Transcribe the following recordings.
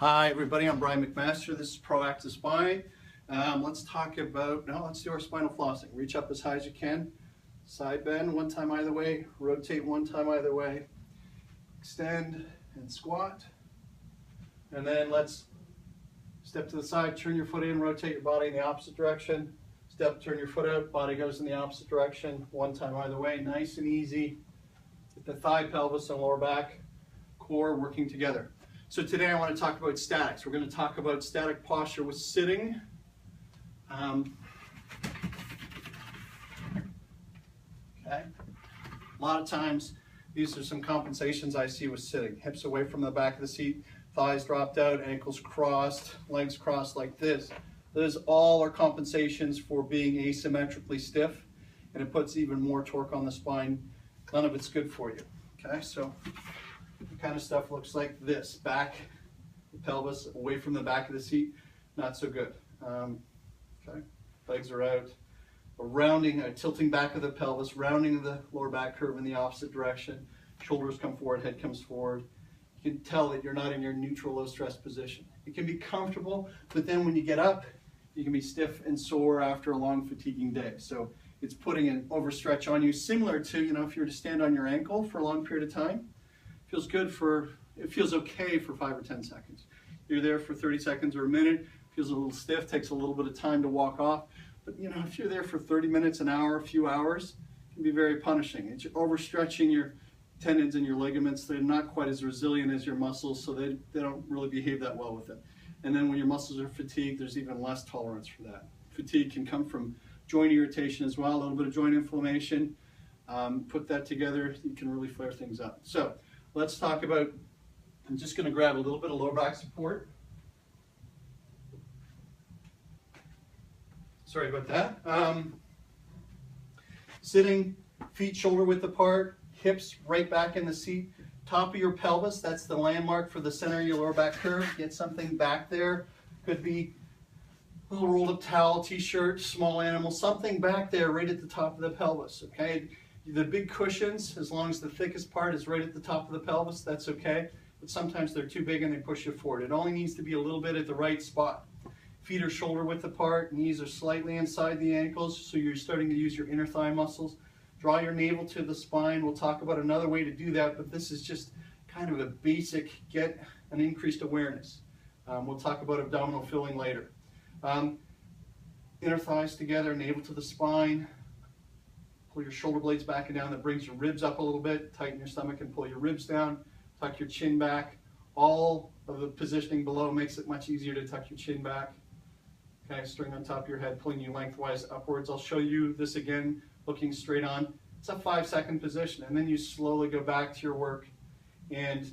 Hi everybody, I'm Brian McMaster. This is Proactive Spine. Let's do our spinal flossing. Reach up as high as you can. Side bend one time either way. Rotate one time either way. Extend and squat. And then let's step to the side, turn your foot in, rotate your body in the opposite direction. Step, turn your foot out, body goes in the opposite direction. One time either way, nice and easy. Get the thigh, pelvis, and lower back, core working together. So today I want to talk about statics. We're going to talk about static posture with sitting. Okay. A lot of times, these are some compensations I see with sitting. Hips away from the back of the seat, thighs dropped out, ankles crossed, legs crossed like this. Those all are compensations for being asymmetrically stiff, and it puts even more torque on the spine. None of it's good for you. Okay, so the kind of stuff looks like this. Back, the pelvis away from the back of the seat, not so good. Okay, legs are out. A tilting back of the pelvis, rounding the lower back curve in the opposite direction. Shoulders come forward, head comes forward. You can tell that you're not in your neutral low stress position. It can be comfortable, but then when you get up, you can be stiff and sore after a long fatiguing day. So it's putting an overstretch on you, similar to, if you were to stand on your ankle for a long period of time. It feels okay for 5 or 10 seconds. You're there for 30 seconds or a minute, feels a little stiff, takes a little bit of time to walk off. But if you're there for 30 minutes, an hour, a few hours, it can be very punishing. It's overstretching your tendons and your ligaments. They're not quite as resilient as your muscles, so they don't really behave that well with it. And then when your muscles are fatigued, there's even less tolerance for that. Fatigue can come from joint irritation as well, a little bit of joint inflammation. Put that together, you can really flare things up. So let's talk about, I'm just going to grab a little bit of lower back support. Sorry about that. Sitting, feet shoulder width apart, hips right back in the seat, top of your pelvis, that's the landmark for the center of your lower back curve. Get something back there. Could be a little rolled up towel, t-shirt, small animal, something back there right at the top of the pelvis, okay? The big cushions, as long as the thickest part is right at the top of the pelvis, that's okay. But sometimes they're too big and they push you forward. It only needs to be a little bit at the right spot. Feet are shoulder width apart, knees are slightly inside the ankles, so you're starting to use your inner thigh muscles. Draw your navel to the spine. We'll talk about another way to do that, but this is just kind of a basic, get an increased awareness. We'll talk about abdominal filling later. Inner thighs together, navel to the spine. Pull your shoulder blades back and down. That brings your ribs up a little bit. Tighten your stomach and pull your ribs down. Tuck your chin back. All of the positioning below makes it much easier to tuck your chin back. Okay, string on top of your head, pulling you lengthwise upwards. I'll show you this again, looking straight on. It's a 5-second position, and then you slowly go back to your work and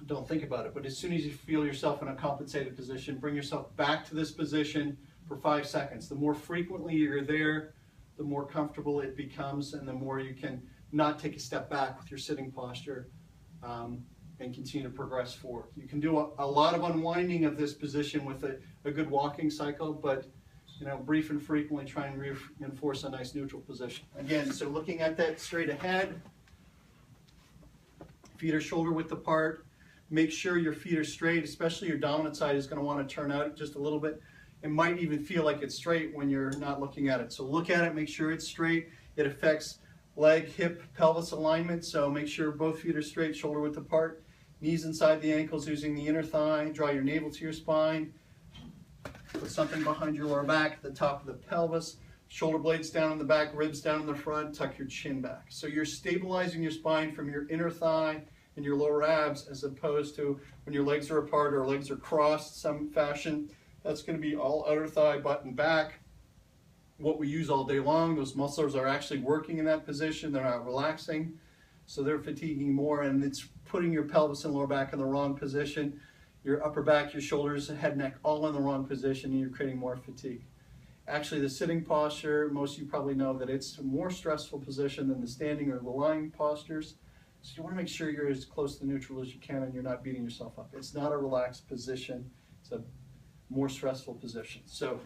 don't think about it. But as soon as you feel yourself in a compensated position, bring yourself back to this position for 5 seconds. The more frequently you're there, the more comfortable it becomes, and the more you can not take a step back with your sitting posture and continue to progress forward. You can do a lot of unwinding of this position with a good walking cycle, but brief and frequently try and reinforce a nice neutral position. Again, so looking at that straight ahead, feet are shoulder width apart. Make sure your feet are straight, especially your dominant side is going to want to turn out just a little bit. It might even feel like it's straight when you're not looking at it. So look at it, make sure it's straight. It affects leg, hip, pelvis alignment, so make sure both feet are straight, shoulder width apart. Knees inside the ankles using the inner thigh. Draw your navel to your spine. Put something behind your lower back at the top of the pelvis. Shoulder blades down in the back, ribs down in the front. Tuck your chin back. So you're stabilizing your spine from your inner thigh and your lower abs, as opposed to when your legs are apart or legs are crossed some fashion. That's going to be all outer thigh, butt, and back. What we use all day long, those muscles are actually working in that position. They're not relaxing, so they're fatiguing more, and it's putting your pelvis and lower back in the wrong position. Your upper back, your shoulders, head, neck, all in the wrong position, and you're creating more fatigue. Actually, the sitting posture, most of you probably know that it's a more stressful position than the standing or the lying postures. So you want to make sure you're as close to neutral as you can and you're not beating yourself up. It's not a relaxed position. It's a more stressful position. So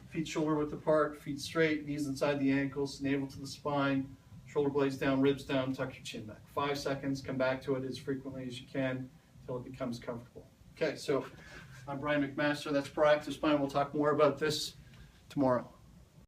feet shoulder width apart, feet straight, knees inside the ankles, navel to the spine, shoulder blades down, ribs down, tuck your chin back. 5 seconds, come back to it as frequently as you can until it becomes comfortable. Okay, so I'm Brian McMaster, that's Proactive Spine. We'll talk more about this tomorrow.